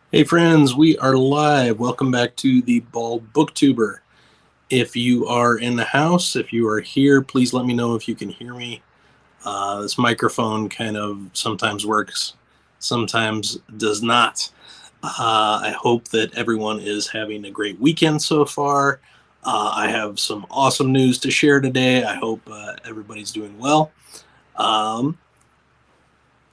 Hey friends, we are live. Welcome back to the Bald Booktuber. If you are in the house, if you are here, please let me know if you can hear me. This microphone kind of sometimes works, sometimes does not. I hope that everyone is having a great weekend so far. I have some awesome news to share today. I hope everybody's doing well. Um,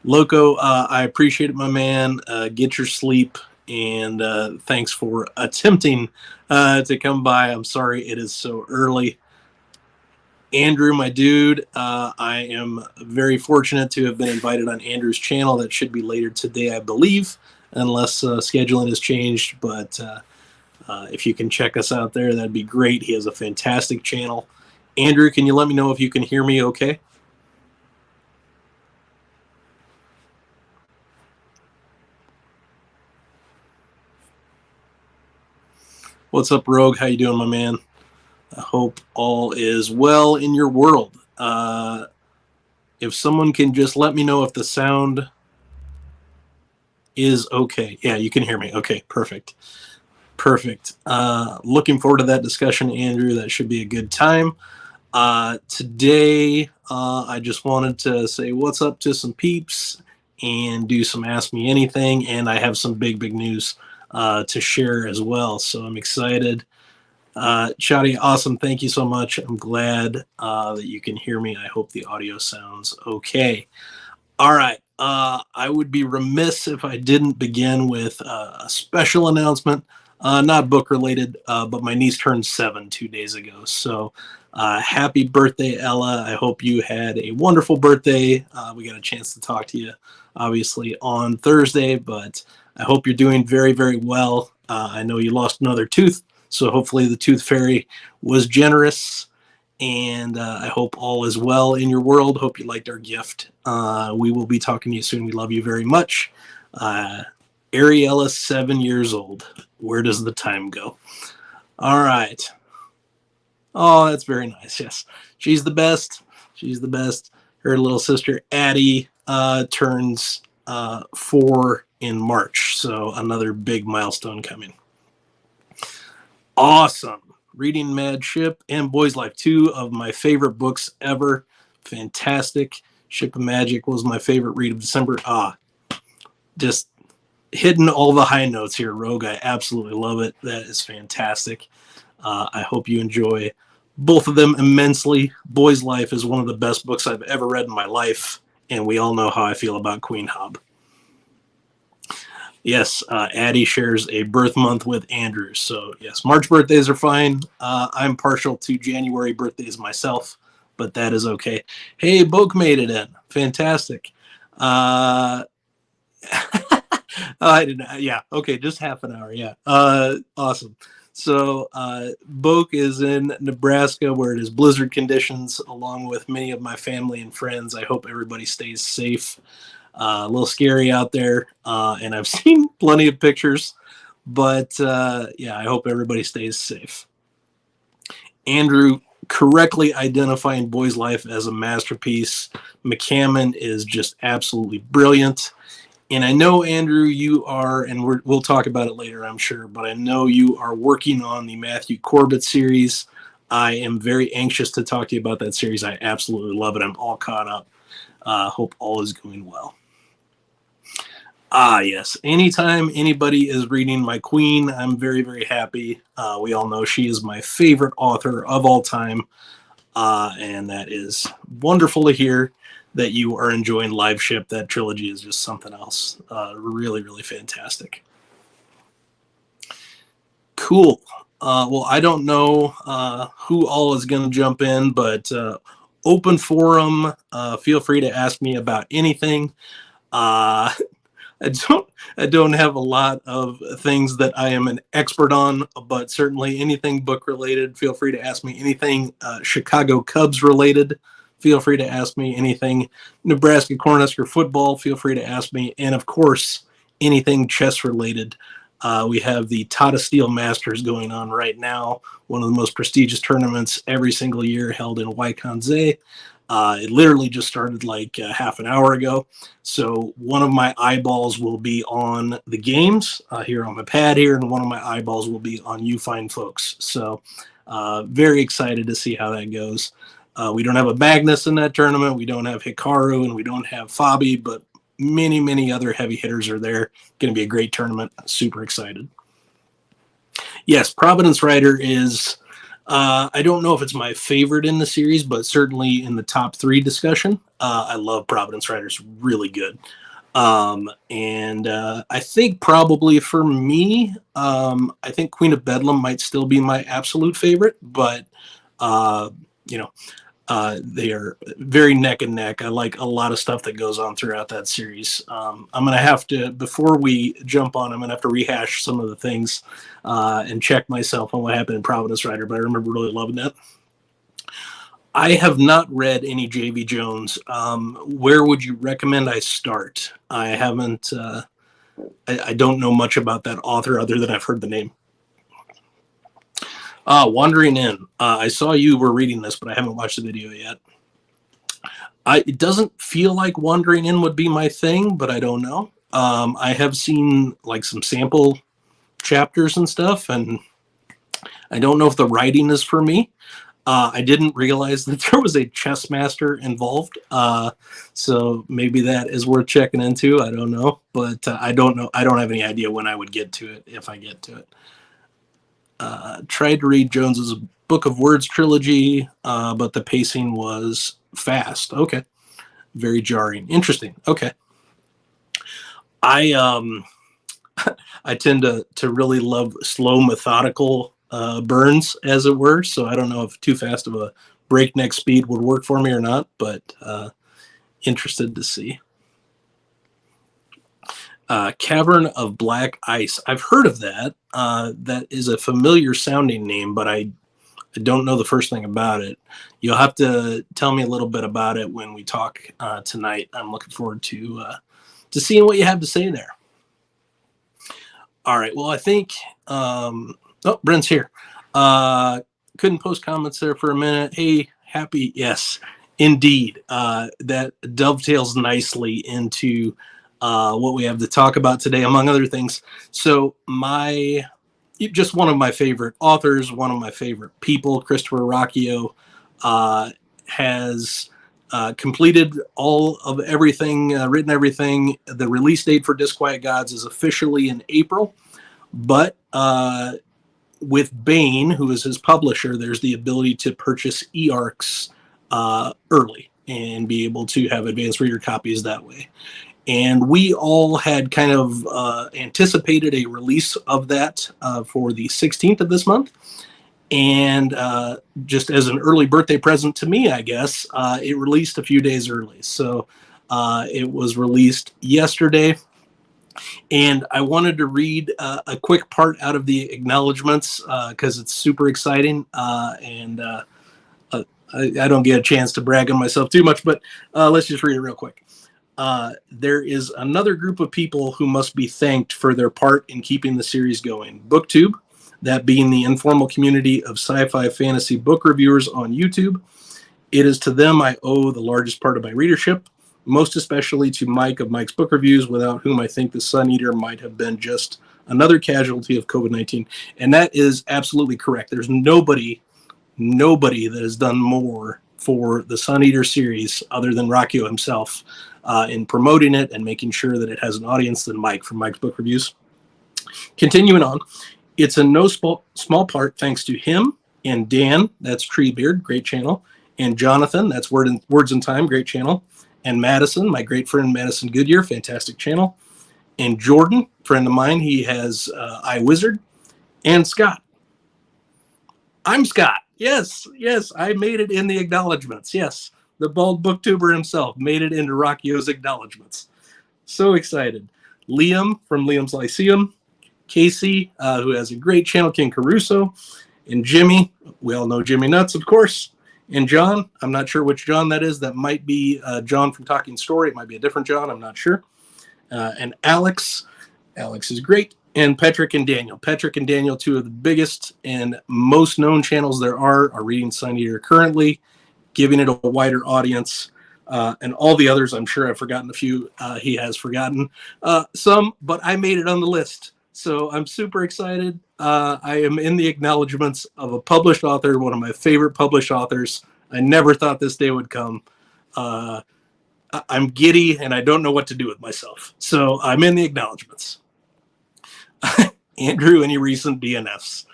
Loco, I appreciate it, my man. Get your sleep, and thanks for attempting to come by. I'm sorry it is so early. Andrew, my dude, I am very fortunate to have been invited on Andrew's channel. That should be later today, I believe, unless scheduling has changed. But if you can check us out there, that'd be great. He has a fantastic channel. Andrew, can you let me know if you can hear me okay? What's up, Rogue? How you doing, my man? I hope all is well in your world. If someone can just let me know if the sound is okay. Yeah, you can hear me. Okay, perfect. Perfect. Looking forward to that discussion, Andrew. That should be a good time. Today, I just wanted to say what's up to some peeps and do some Ask Me Anything. And I have some big news to share as well. So I'm excited. Shadi, awesome. Thank you so much. I'm glad that you can hear me. I hope the audio sounds okay. All right. I would be remiss if I didn't begin with a special announcement, not book related, but my niece turned 7 2 days ago. So happy birthday, Ella. I hope you had a wonderful birthday. We got a chance to talk to you, obviously, on Thursday, but I hope you're doing very well. I know you lost another tooth, so hopefully the tooth fairy was generous, and I hope all is well in your world. Hope you liked our gift. We will be talking to you soon. We love you very much. Ariella, 7 years old. Where does the time go? All right. Oh, that's very nice. Yes, she's the best. She's the best. Her little sister Addie turns 4 in March, so another big milestone coming. Awesome. Reading Mad Ship and Boys Life, 2 of my favorite books ever. Fantastic. Ship of Magic was my favorite read of December. Just hitting all the high notes here, Rogue. I absolutely love it. That is fantastic. I hope you enjoy both of them immensely. Boys Life is one of the best books I've ever read in my life, and we all know how I feel about Queen Hob. Yes, Addie shares a birth month with Andrew. So, yes, March birthdays are fine. I'm partial to January birthdays myself, but that is okay. Hey, Boke made it in. Fantastic. I didn't. Yeah. Okay. Just half an hour. Yeah. Awesome. So, Boke is in Nebraska where it is blizzard conditions, along with many of my family and friends. I hope everybody stays safe. A little scary out there, and I've seen plenty of pictures, but yeah, I hope everybody stays safe. Andrew correctly identifying Boy's Life as a masterpiece. McCammon is just absolutely brilliant. And I know, Andrew, you are, and we'll talk about it later, I'm sure, but I know you are working on the Matthew Corbett series. I am very anxious to talk to you about that series. I absolutely love it. I'm all caught up. Hope all is going well. Yes. Anytime anybody is reading my queen, I'm very happy. We all know she is my favorite author of all time. And that is wonderful to hear that you are enjoying Live Ship. That trilogy is just something else. Really fantastic. Cool. Well, I don't know who all is going to jump in, but open forum. Feel free to ask me about anything. I don't have a lot of things that I am an expert on, but certainly anything book related, feel free to ask me. Anything Chicago Cubs related, feel free to ask me. Anything Nebraska Cornhusker football, feel free to ask me. And of course, anything chess related. We have the Tata Steel Masters going on right now, one of the most prestigious tournaments every single year held in Waikanze. It literally just started like half an hour ago. So one of my eyeballs will be on the games here on my pad here, and one of my eyeballs will be on you fine folks. So very excited to see how that goes. We don't have a Magnus in that tournament. We don't have Hikaru, and we don't have Fabi, but many, many other heavy hitters are there. Going to be a great tournament. Super excited. Yes, Providence Rider is... I don't know if it's my favorite in the series, but certainly in the top 3 discussion. I love Providence Riders, really good. And I think probably for me, I think Queen of Bedlam might still be my absolute favorite, but you know, they are very neck and neck. I like a lot of stuff that goes on throughout that series. I'm going to have to, before we jump on, I'm going to have to rehash some of the things and check myself on what happened in Providence Rider, but I remember really loving that. I have not read any J.V. Jones. Where would you recommend I start? I haven't, I don't know much about that author other than I've heard the name. Wandering In. I saw you were reading this, but I haven't watched the video yet. It doesn't feel like Wandering In would be my thing, but I don't know. I have seen like some sample chapters and stuff, and I don't know if the writing is for me. I didn't realize that there was a chess master involved, so maybe that is worth checking into. I don't know, but I don't know. I don't have any idea when I would get to it, if I get to it. Tried to read Jones's Book of Words trilogy, but the pacing was fast. Okay, very jarring. Interesting. Okay, I I tend to really love slow, methodical burns, as it were. So I don't know if too fast of a breakneck speed would work for me or not, but interested to see. Cavern of Black Ice. I've heard of that. That is a familiar sounding name, but I don't know the first thing about it. You'll have to tell me a little bit about it when we talk tonight. I'm looking forward to seeing what you have to say there. All right. Well, I think, Brent's here. Couldn't post comments there for a minute. Hey, happy. Yes, indeed. That dovetails nicely into what we have to talk about today, among other things. So just one of my favorite authors, one of my favorite people, Christopher Rocchio, has completed all of everything, written everything. The release date for Disquiet Gods is officially in April, but with Bain, who is his publisher, there's the ability to purchase e-arcs early and be able to have advanced reader copies that way. And we all had kind of anticipated a release of that for the 16th of this month. And just as an early birthday present to me, I guess, it released a few days early. So it was released yesterday. And I wanted to read a quick part out of the acknowledgments because it's super exciting. And I don't get a chance to brag on myself too much, but let's just read it real quick. There is another group of people who must be thanked for their part in keeping the series going. BookTube, that being the informal community of sci-fi fantasy book reviewers on YouTube. It is to them I owe the largest part of my readership, most especially to Mike of Mike's Book Reviews, without whom I think the Sun Eater might have been just another casualty of COVID-19. And that is absolutely correct. There's nobody that has done more for the Sun Eater series other than Rocchio himself in promoting it and making sure that it has an audience than Mike from Mike's Book Reviews. Continuing on, it's in no small part thanks to him and Dan, that's Treebeard, great channel, and Jonathan, that's Words in Time, great channel, and Madison, my great friend Madison Goodyear, fantastic channel, and Jordan, friend of mine, he has iWizard, and Scott. I'm Scott. Yes, I made it in the acknowledgments. Yes, the bald booktuber himself made it into Rocchio's acknowledgments. So excited. Liam from Liam's Lyceum, Casey, who has a great channel, King Caruso, and Jimmy. We all know Jimmy Nuts, of course. And John, I'm not sure which John that is. That might be John from Talking Story. It might be a different John. I'm not sure. And Alex. Alex is great. And Patrick and Daniel. Patrick and Daniel, two of the biggest and most known channels there are reading Sun Eater currently. giving it a wider audience. And all the others, I'm sure I've forgotten a few. He has forgotten some, but I made it on the list. So I'm super excited. I am in the acknowledgments of a published author, one of my favorite published authors. I never thought this day would come. I'm giddy and I don't know what to do with myself. So I'm in the acknowledgments. Andrew, any recent DNFs?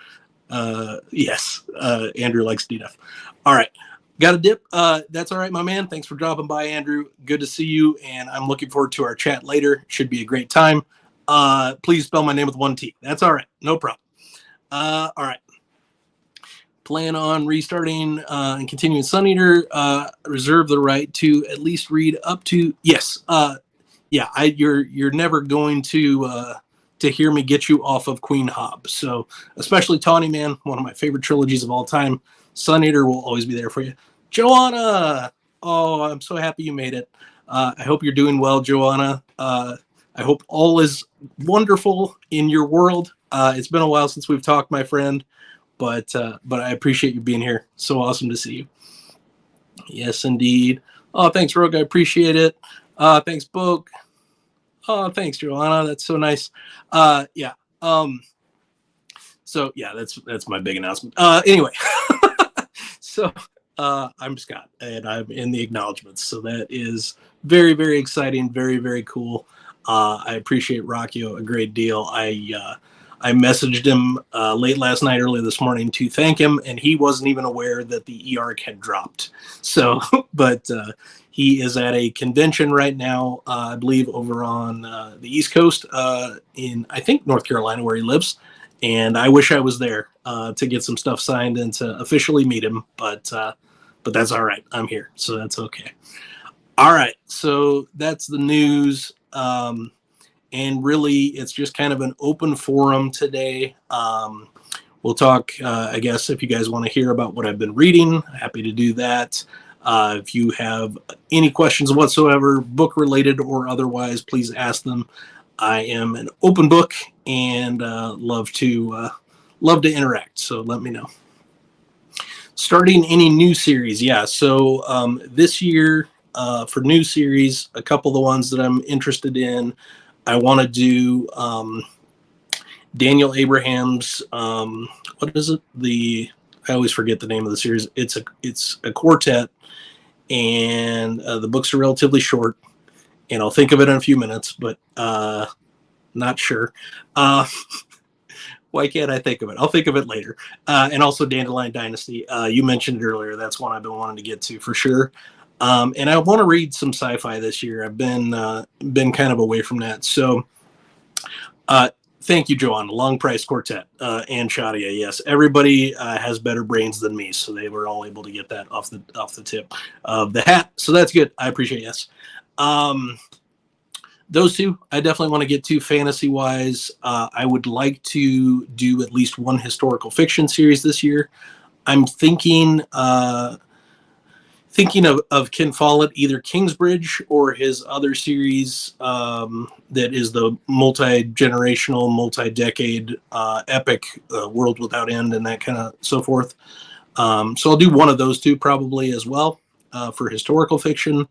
Yes, Andrew likes DNF. All right. Got a dip. That's all right, my man. Thanks for dropping by, Andrew. Good to see you, and I'm looking forward to our chat later. Should be a great time. Please spell my name with one T. That's all right. No problem. All right. Plan on restarting and continuing Sun Eater. Reserve the right to at least read up to. Yes. Yeah. You're never going to hear me get you off of Queen Hob. So especially Tawny Man, one of my favorite trilogies of all time. Sun Eater will always be there for you. Joanna, oh, I'm so happy you made it. I hope you're doing well, Joanna. I hope all is wonderful in your world. It's been a while since we've talked, my friend, but I appreciate you being here. So awesome to see you. Yes, indeed. Oh, thanks, Rogue. I appreciate it. Thanks, Boke. Oh, thanks, Joanna. That's so nice. Yeah. So yeah, that's my big announcement. Anyway, so I'm Scott, and I'm in the acknowledgments. So that is very, very exciting, very, very cool. I appreciate Rockio a great deal. I messaged him late last night, early this morning to thank him, and he wasn't even aware that the e-arc had dropped. So, but he is at a convention right now, I believe, over on the East Coast in, I think, North Carolina, where he lives. And I wish I was there to get some stuff signed and to officially meet him, but that's all right. I'm here, so that's okay. All right, so that's the news, and really, it's just kind of an open forum today. We'll talk, I guess, if you guys want to hear about what I've been reading, happy to do that. If you have any questions whatsoever, book related or otherwise, please ask them. I am an open book and love to interact. So let me know. Starting any new series, yeah. So this year for new series, a couple of the ones that I'm interested in, I want to do Daniel Abraham's. What is it? I always forget the name of the series. It's a quartet, and the books are relatively short. And I'll think of it in a few minutes, but not sure. Why can't I think of it? I'll think of it later. And also Dandelion Dynasty. You mentioned it earlier. That's one I've been wanting to get to for sure. And I want to read some sci-fi this year. I've been kind of away from that. So thank you, Joanna. Long Price Quartet and Shadia. Yes, everybody has better brains than me, so they were all able to get that off the tip of the hat. So that's good. I appreciate it. Yes. Those two I definitely want to get to fantasy wise. I would like to do at least one historical fiction series this year. I'm thinking of Ken Follett, either Kingsbridge or his other series that is the multi-generational, multi-decade epic World Without End and that kind of so forth. So I'll do one of those two probably as well for historical fiction.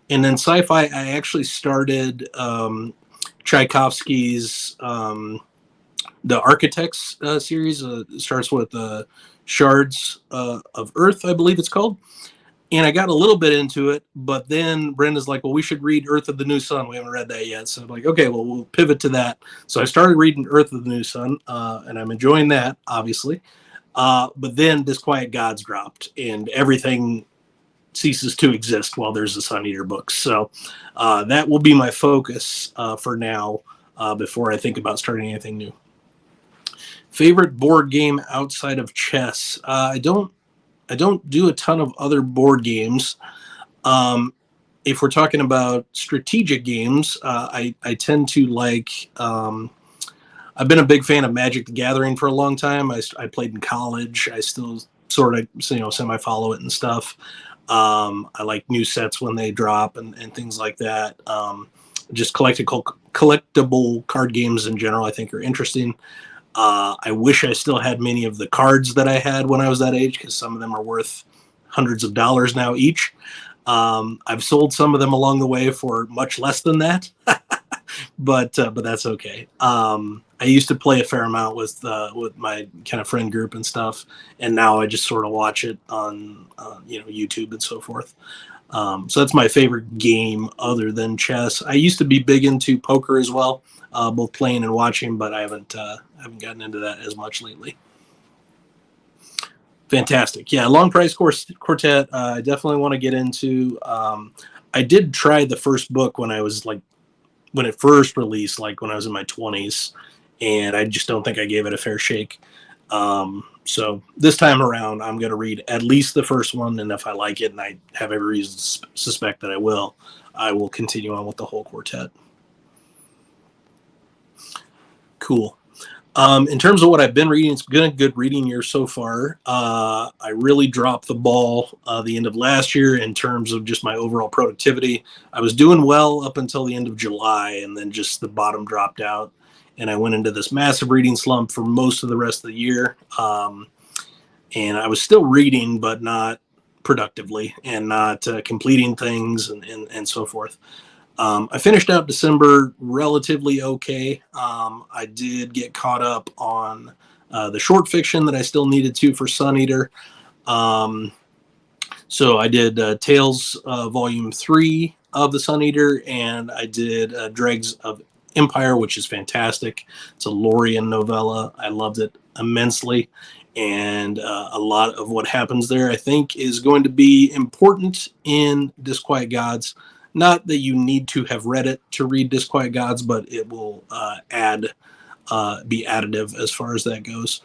And then sci-fi, I actually started Tchaikovsky's The Architects series. It starts with Shards of Earth, I believe it's called. And I got a little bit into it, but then Brenda's like, well, we should read Earth of the New Sun. We haven't read that yet. So I'm like, okay, well, we'll pivot to that. So I started reading Earth of the New Sun, and I'm enjoying that, obviously. But then Disquiet Gods dropped, and everything ceases to exist while there's a Sun Eater book. So that will be my focus for now before I think about starting anything new. Favorite board game outside of chess? I don't do a ton of other board games. If we're talking about strategic games, I tend to like. I've been a big fan of Magic the Gathering for a long time. I played in college. I still sort of semi follow it and stuff. I like new sets when they drop and things like that. Just collectible card games in general, I think, are interesting. I wish I still had many of the cards that I had when I was that age, because some of them are worth hundreds of dollars now each. I've sold some of them along the way for much less than that, but that's okay. I used to play a fair amount with my kind of friend group and stuff, and now I just sort of watch it on YouTube and so forth. So that's my favorite game other than chess. I used to be big into poker as well, both playing and watching, but I haven't gotten into that as much lately. Fantastic. Yeah, Long Price Quartet, I definitely want to get into. I did try the first book when it first released, like when I was in my 20s, and I just don't think I gave it a fair shake. So this time around, I'm going to read at least the first one, and if I like it, and I have every reason to suspect that I will continue on with the whole quartet. Cool. In terms of what I've been reading, it's been a good reading year so far. I really dropped the ball the end of last year in terms of just my overall productivity. I was doing well up until the end of July, and then just the bottom dropped out. And I went into this massive reading slump for most of the rest of the year. And I was still reading, but not productively and not completing things and so forth. I finished out December relatively okay. I did get caught up on the short fiction that I still needed to for Sun Eater. So I did Tales Volume 3 of the Sun Eater, and I did Dregs of Empire, which is fantastic. It's a Lorien novella. I loved it immensely. And a lot of what happens there, I think, is going to be important in Disquiet Gods. Not that you need to have read it to read Disquiet Gods, but it will be additive as far as that goes.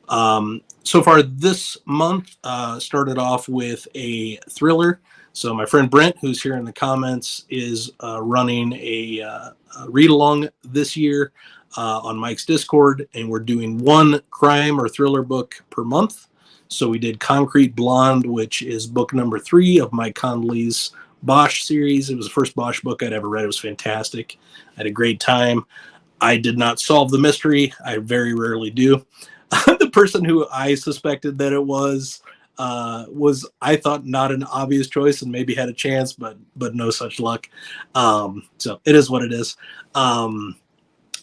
So far this month started off with a thriller. So my friend Brent, who's here in the comments, is running a read-along this year on Mike's Discord, and we're doing one crime or thriller book per month. So we did Concrete Blonde, which is book number 3 of Mike Conley's Bosch series. It was the first Bosch book I'd ever read. It was fantastic. I had a great time. I did not solve the mystery. I very rarely do. The person who I suspected that it was I thought not an obvious choice and maybe had a chance, but no such luck. So it is what it is.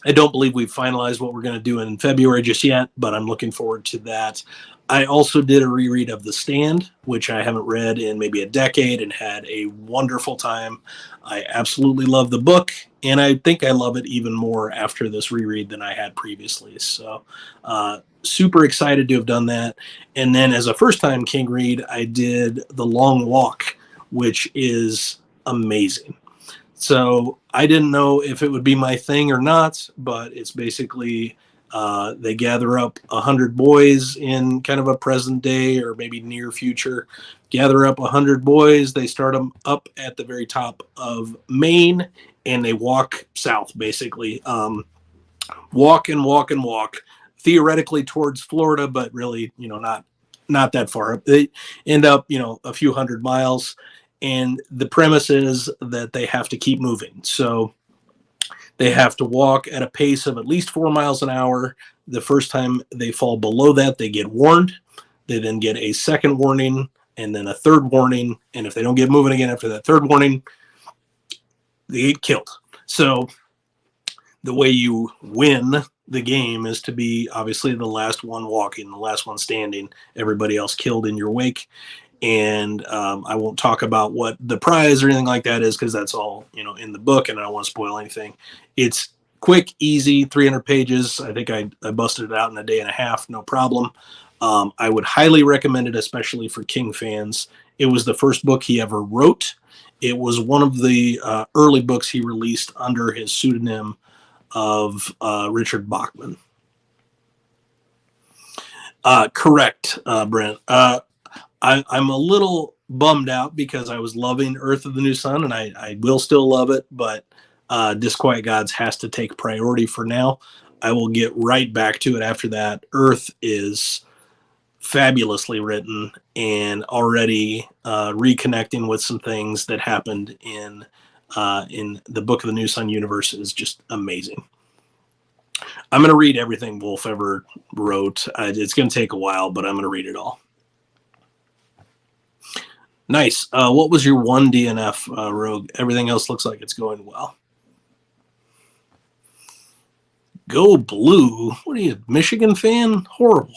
I don't believe we've finalized what we're going to do in February just yet, but I'm looking forward to that. I also did a reread of The Stand, which I haven't read in maybe a decade, and had a wonderful time. I absolutely love the book, and I think I love it even more after this reread than I had previously. So super excited to have done that. And then as a first-time King read, I did The Long Walk, which is amazing. So I didn't know if it would be my thing or not, but it's basically they gather up 100 boys in kind of a present day or maybe near future, gather up 100 boys. They start them up at the very top of Maine, and they walk south, basically. Walk and walk and walk, theoretically towards Florida, but really, not that far. They end up, a few hundred miles. And the premise is that they have to keep moving. So they have to walk at a pace of at least 4 miles an hour. The first time they fall below that, they get warned. They then get a second warning and then a third warning. And if they don't get moving again after that third warning, they get killed. So the way you win the game is to be obviously the last one walking, the last one standing, everybody else killed in your wake. And I won't talk about what the prize or anything like that is, because that's all in the book, and I don't want to spoil anything. It's quick, easy, 300 pages. I think I busted it out in a day and a half, no problem. I would highly recommend it, especially for King fans. It was the first book he ever wrote. It was one of the early books he released under his pseudonym of Richard Bachman. Correct, Brent. I'm a little bummed out because I was loving Earth of the New Sun, and I will still love it, but Disquiet Gods has to take priority for now. I will get right back to it after that. Earth is fabulously written and already reconnecting with some things that happened in the Book of the New Sun universe is just amazing. I'm going to read everything Wolf ever wrote. It's going to take a while, but I'm going to read it all. Nice. What was your one DNF, Rogue? Everything else looks like it's going well. Go Blue. What are you, Michigan fan? Horrible.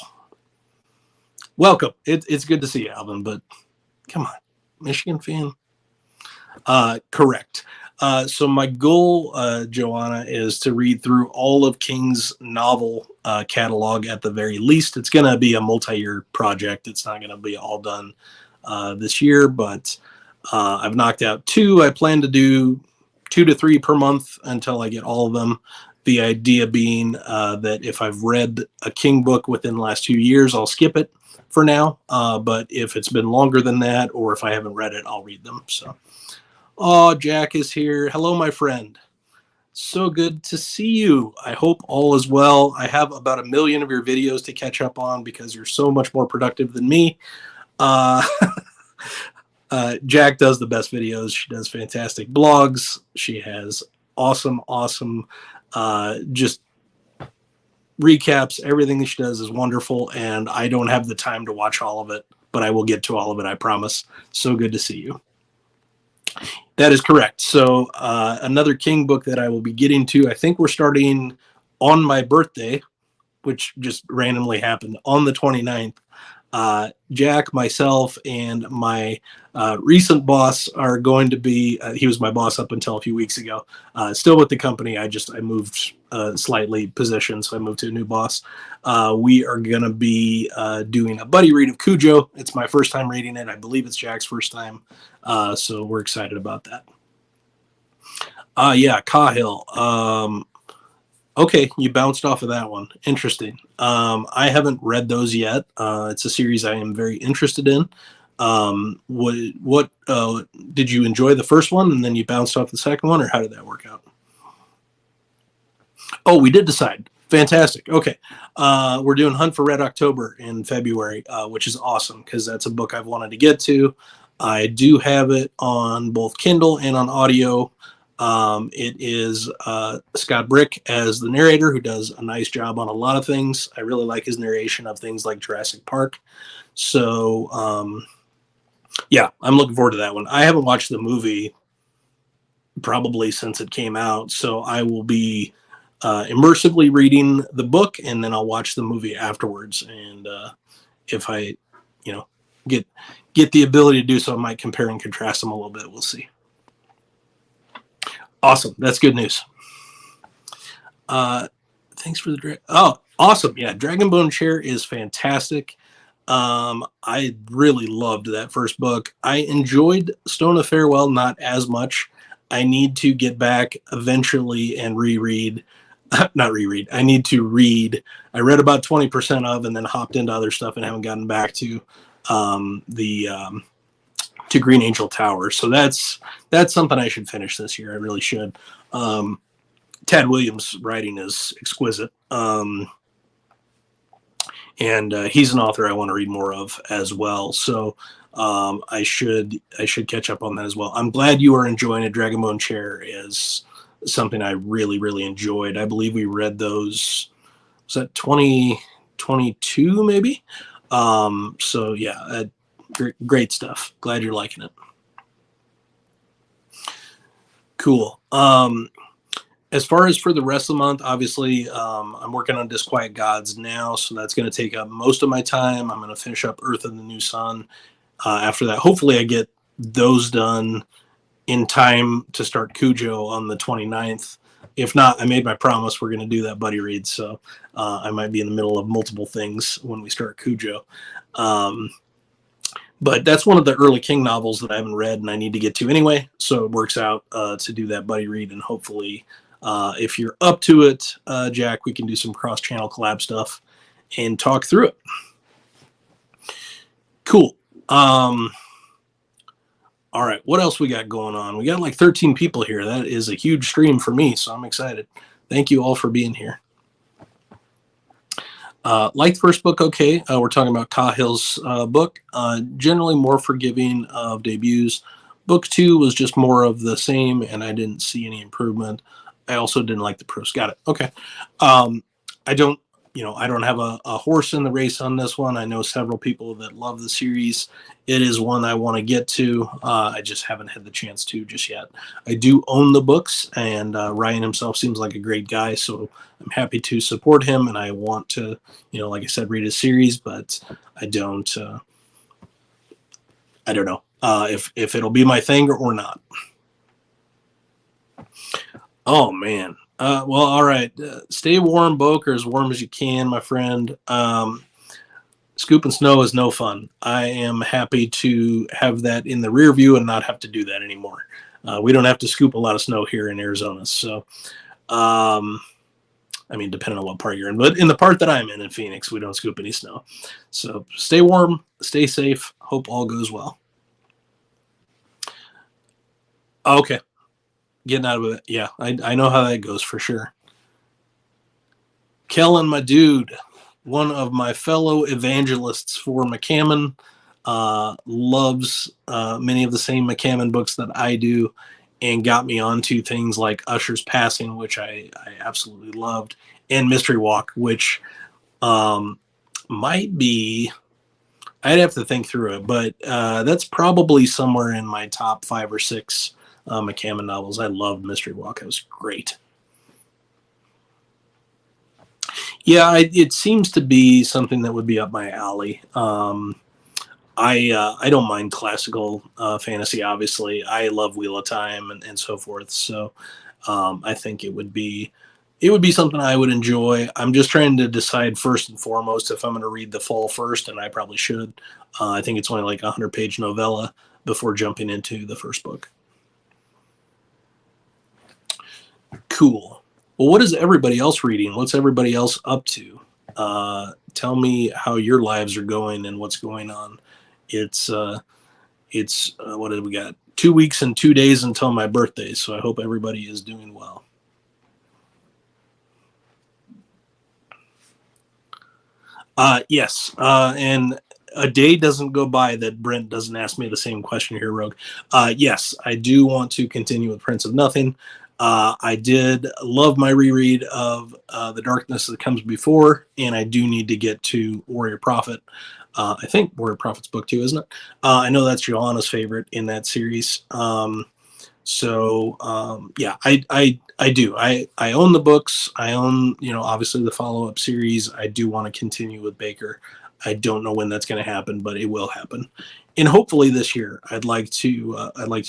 Welcome. It's good to see you, Alvin, but come on, Michigan fan. Correct. So my goal, Joanna, is to read through all of King's novel catalog at the very least. It's going to be a multi-year project. It's not going to be all done this year, but I've knocked out 2. I plan to do 2 to 3 per month until I get all of them. The idea being that if I've read a King book within the last 2 years, I'll skip it for now. But if it's been longer than that, or if I haven't read it, I'll read them. So, oh, Jack is here. Hello, my friend. So good to see you. I hope all is well. I have about 1 million of your videos to catch up on because you're so much more productive than me. Jack does the best videos. She does fantastic blogs. She has awesome just recaps. Everything that she does is wonderful, and I don't have the time to watch all of it, but I will get to all of it, I promise. So good to see you. That is correct. So another King book that I will be getting to, I think we're starting on my birthday, which just randomly happened on the 29th. Jack, myself, and my recent boss are going to be, he was my boss up until a few weeks ago, still with the company. I moved slightly position, so I moved to a new boss. We are going to be doing a buddy read of Cujo. It's my first time reading it. I believe it's Jack's first time. So we're excited about that. Yeah, Cahill. Okay, you bounced off of that one. Interesting. I haven't read those yet. It's a series I am very interested in. What did you enjoy the first one and then you bounced off the second one, or how did that work out? Oh, we did decide. Fantastic. Okay. We're doing Hunt for Red October in February, which is awesome because that's a book I've wanted to get to. I do have it on both Kindle and on audio. It is Scott Brick as the narrator, who does a nice job on a lot of things. I really like his narration of things like Jurassic Park. So, yeah, I'm looking forward to that one. I haven't watched the movie probably since it came out, so I will be immersively reading the book, and then I'll watch the movie afterwards. And if I, get the ability to do so, I might compare and contrast them a little bit. We'll see. Awesome. That's good news. Thanks for the oh, awesome. Yeah, Dragonbone Chair is fantastic. I really loved that first book. I enjoyed Stone of Farewell not as much. I need to get back eventually and reread. Not reread. I need to read. I read about 20% of and then hopped into other stuff and haven't gotten back to to Green Angel Tower. So that's something I should finish this year. I really should. Tad Williams' writing is exquisite. And he's an author I want to read more of as well. So I should catch up on that as well. I'm glad you are enjoying it. Dragonbone Chair is something I really, really enjoyed. I believe we read those, was that 2022 maybe? So yeah, great stuff. Glad you're liking it. Cool. As far as for the rest of the month, obviously, I'm working on Disquiet Gods now, so that's going to take up most of my time. I'm going to finish up Earth and the New Sun. After that, hopefully I get those done in time to start Cujo on the 29th. If not, I made my promise we're going to do that buddy read, so I might be in the middle of multiple things when we start Cujo. But that's one of the early King novels that I haven't read and I need to get to anyway, so it works out to do that buddy read, and hopefully if you're up to it, Jack, we can do some cross-channel collab stuff and talk through it. Cool. All right, what else we got going on? We got like 13 people here. That is a huge stream for me, so I'm excited. Thank you all for being here. Like the first book, okay. We're talking about Cahill's book. Generally more forgiving of debuts. Book 2 was just more of the same, and I didn't see any improvement. I also didn't like the prose. Got it. Okay. I don't, I don't have a horse in the race on this one. I know several people that love the series. It is one I want to get to. I just haven't had the chance to just yet. I do own the books, and Ryan himself seems like a great guy, so I'm happy to support him. And I want to, like I said, read his series, but I don't. I don't know if it'll be my thing or not. Oh man. Well, all right. Stay warm, Boker, as warm as you can, my friend. Scooping snow is no fun. I am happy to have that in the rear view and not have to do that anymore. We don't have to scoop a lot of snow here in Arizona. So, I mean, depending on what part you're in, but in the part that I'm in Phoenix, we don't scoop any snow. So stay warm, stay safe. Hope all goes well. Okay. Getting out of it. Yeah, I know how that goes for sure. Kellen, my dude, one of my fellow evangelists for McCammon, loves many of the same McCammon books that I do, and got me onto things like Usher's Passing, which I absolutely loved, and Mystery Walk, which might be, I'd have to think through it, but that's probably somewhere in my top 5 or 6 McCammon novels. I loved Mystery Walk. It was great. Yeah, it seems to be something that would be up my alley. I don't mind classical fantasy. Obviously, I love Wheel of Time and so forth. So I think it would be something I would enjoy. I'm just trying to decide first and foremost if I'm going to read The Fall first, and I probably should. I think it's only like a 100-page novella before jumping into the first book. Cool. Well, what is everybody else reading? What's everybody else up to? Tell me how your lives are going and what's going on. It's what did we got? 2 weeks and 2 days until my birthday, so I hope everybody is doing well. Yes, and a day doesn't go by that Brent doesn't ask me the same question here, Rogue. Yes, I do want to continue with Prince of Nothing. I did love my reread of The Darkness That Comes Before, and I do need to get to Warrior Prophet. I think Warrior Prophet's book 2, isn't it? I know that's Joanna's favorite in that series. Yeah, I do. I own the books. I own, obviously the follow-up series. I do want to continue with Baker. I don't know when that's going to happen, but it will happen. And hopefully this year. I'd like to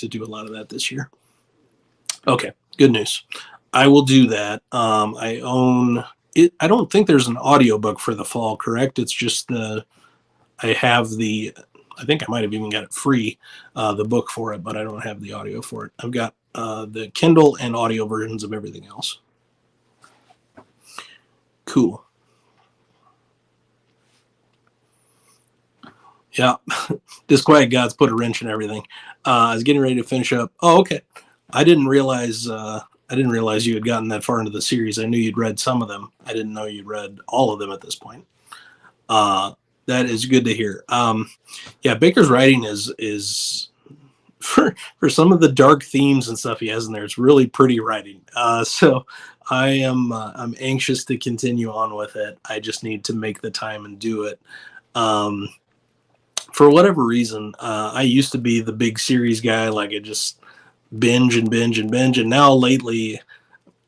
do a lot of that this year. Okay, good news. I will do that. I own it. I don't think there's an audiobook for The Fall, correct? It's just I think I might have even got it free, the book for it, but I don't have the audio for it. I've got the Kindle and audio versions of everything else. Cool. Yeah. Disquiet Gods put a wrench in everything. I was getting ready to finish up. Oh, okay. I didn't realize you had gotten that far into the series. I knew you'd read some of them. I didn't know you'd read all of them at this point. That is good to hear. Yeah, Baker's writing is for some of the dark themes and stuff he has in there. It's really pretty writing. So I'm anxious to continue on with it. I just need to make the time and do it. For whatever reason, I used to be the big series guy. Like I just binge and binge and binge, and now lately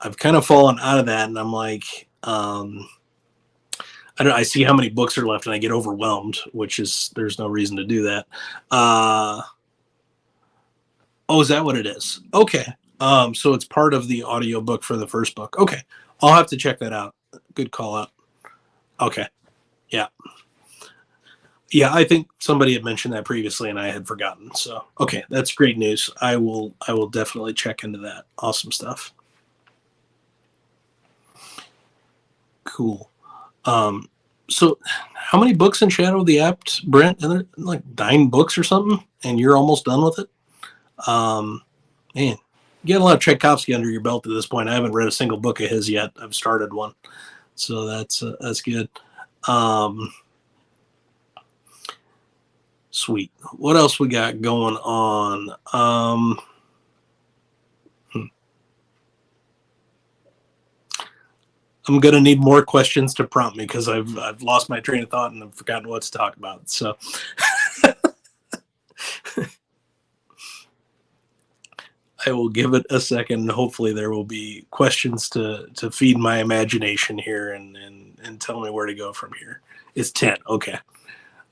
I've kind of fallen out of that, and I'm like. I see how many books are left and I get overwhelmed, there's no reason to do that. Oh, is that what it is? Okay. So it's part of the audiobook for the first book. Okay. I'll have to check that out. Good call out. Okay. Yeah. Yeah, I think somebody had mentioned that previously and I had forgotten. So, okay, that's great news. I will definitely check into that. Awesome stuff. Cool. So how many books in Shadow of the Apt, Brent? Like 9 books or something, and you're almost done with it. Man, you get a lot of Tchaikovsky under your belt at this point. I haven't read a single book of his yet. I've started one, so that's good. Sweet. What else we got going on? I'm gonna need more questions to prompt me because I've lost my train of thought and I've forgotten what to talk about. So I will give it a second. Hopefully, there will be questions to feed my imagination here and tell me where to go from here. It's 10. Okay.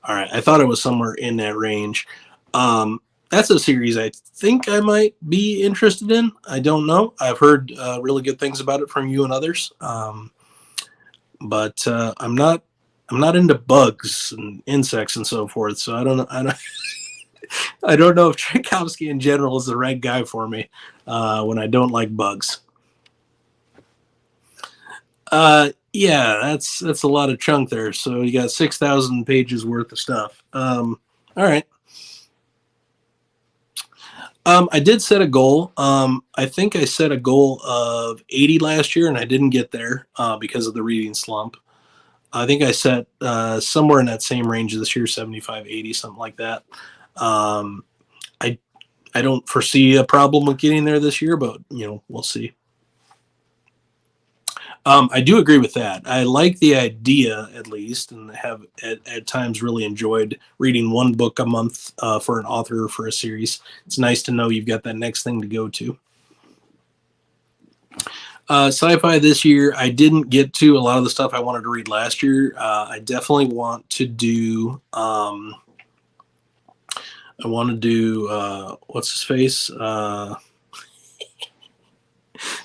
All right. I thought it was somewhere in that range. That's a series I think I might be interested in. I don't know. I've heard really good things about it from you and others. But I'm not into bugs and insects and so forth. So I don't know. I don't know if Tchaikovsky in general is the right guy for me when I don't like bugs. Yeah, that's a lot of chunk there. So you got 6,000 pages worth of stuff. All right. I did set a goal. I think I set a goal of 80 last year, and I didn't get there because of the reading slump. I think I set somewhere in that same range this year, 75, 80, something like that. Um, I I don't foresee a problem with getting there this year, but we'll see. I do agree with that. I like the idea at least, and have at times really enjoyed reading one book a month for an author or for a series. It's nice to know you've got that next thing to go to. Sci-fi this year, I didn't get to a lot of the stuff I wanted to read last year. I definitely want to do. I want to do what's his face?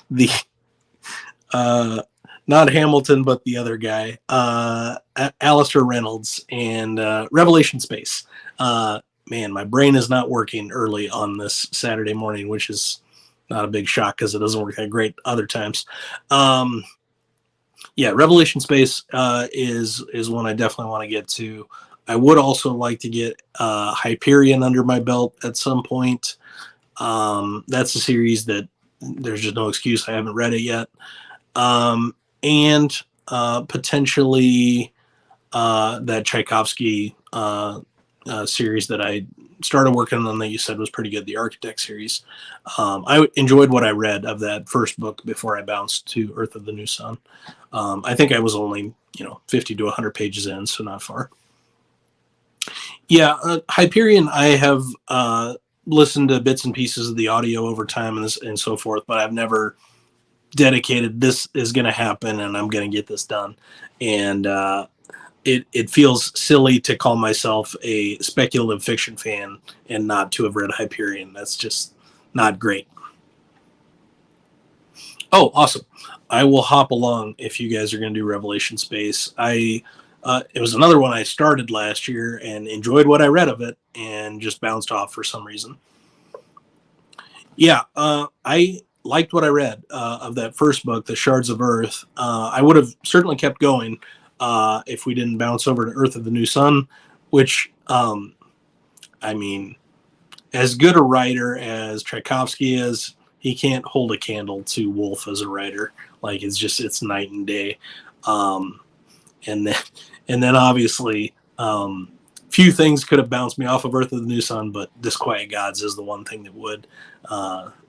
The not Hamilton, but the other guy, Alistair Reynolds, and Revelation Space. Man, my brain is not working early on this Saturday morning, which is not a big shock because it doesn't work that great other times. Yeah, Revelation Space is one I definitely want to get to. I would also like to get Hyperion under my belt at some point. That's a series that there's just no excuse I haven't read it yet. And potentially that Tchaikovsky series that I started working on that you said was pretty good, the Architect series. I enjoyed what I read of that first book before I bounced to Earth of the New Sun. I think I was only 50 to 100 pages in, so not far. Yeah, Hyperion, I have listened to bits and pieces of the audio over time and so forth, but I've never dedicated this is going to happen and I'm going to get this done. And it feels silly to call myself a speculative fiction fan and not to have read Hyperion. That's just not great. Oh, awesome. I will hop along if you guys are going to do Revelation Space. It was another one I started last year and enjoyed what I read of it and just bounced off for some reason. Yeah, I liked what I read of that first book, The Shards of Earth. I would have certainly kept going if we didn't bounce over to Earth of the New Sun, which, I mean, as good a writer as Tchaikovsky is, he can't hold a candle to Wolfe as a writer. Like it's night and day. And then obviously, few things could have bounced me off of Earth of the New Sun, but Disquiet Gods is the one thing that would,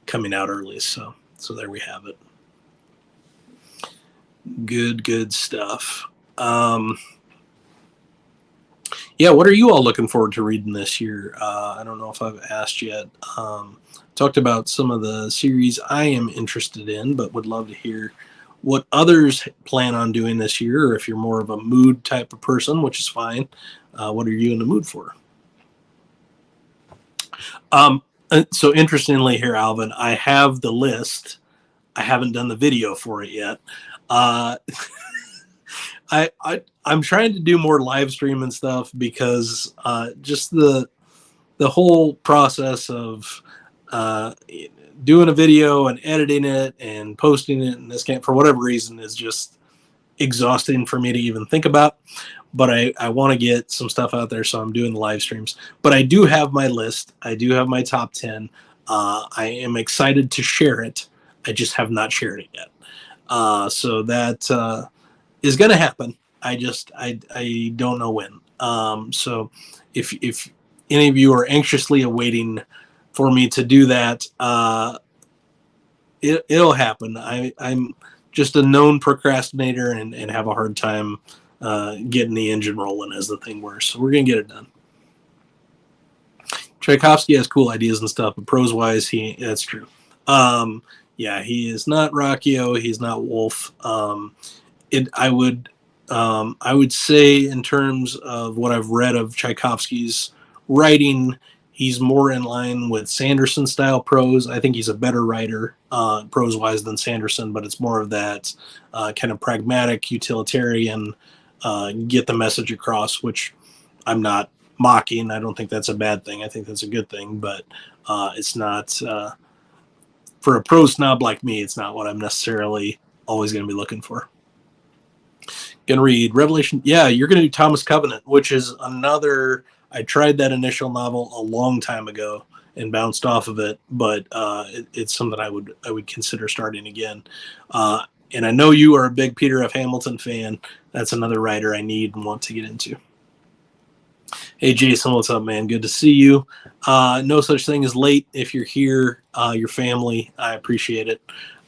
coming out early. So there we have it. Good stuff. Yeah, what are you all looking forward to reading this year? I don't know if I've asked yet. Talked about some of the series I am interested in, but would love to hear what others plan on doing this year, or if you're more of a mood type of person, which is fine. What are you in the mood for? So interestingly here, Alvin, I have the list. I haven't done the video for it yet. I'm trying to do more live stream and stuff because just the whole process of doing a video and editing it and posting it and this can't for whatever reason is just exhausting for me to even think about. But I want to get some stuff out there, so I'm doing the live streams. But I do have my list. I do have my top 10. I am excited to share it. I just have not shared it yet. So that is going to happen. I don't know when. So if any of you are anxiously awaiting for me to do that, it'll happen. I'm just a known procrastinator and have a hard time getting the engine rolling, as the thing works. So we're gonna get it done. Tchaikovsky has cool ideas and stuff, but prose wise, that's true. Yeah, he is not Rocchio. He's not Wolf. I would say, in terms of what I've read of Tchaikovsky's writing, he's more in line with Sanderson style prose. I think he's a better writer prose wise than Sanderson, but it's more of that kind of pragmatic, utilitarian, get the message across, which I'm not mocking. I don't think that's a bad thing. I think that's a good thing, but it's not, for a prose snob like me, it's not what I'm necessarily always going to be looking for. Gonna read Revelation. Yeah, you're gonna do Thomas Covenant, which is another. I tried that initial novel a long time ago and bounced off of it, but it's something I would consider starting again. And I know you are a big Peter F. Hamilton fan. That's another writer I need and want to get into. Hey Jason, what's up, man? Good to see you. No such thing as late. If you're here, your family, I appreciate it.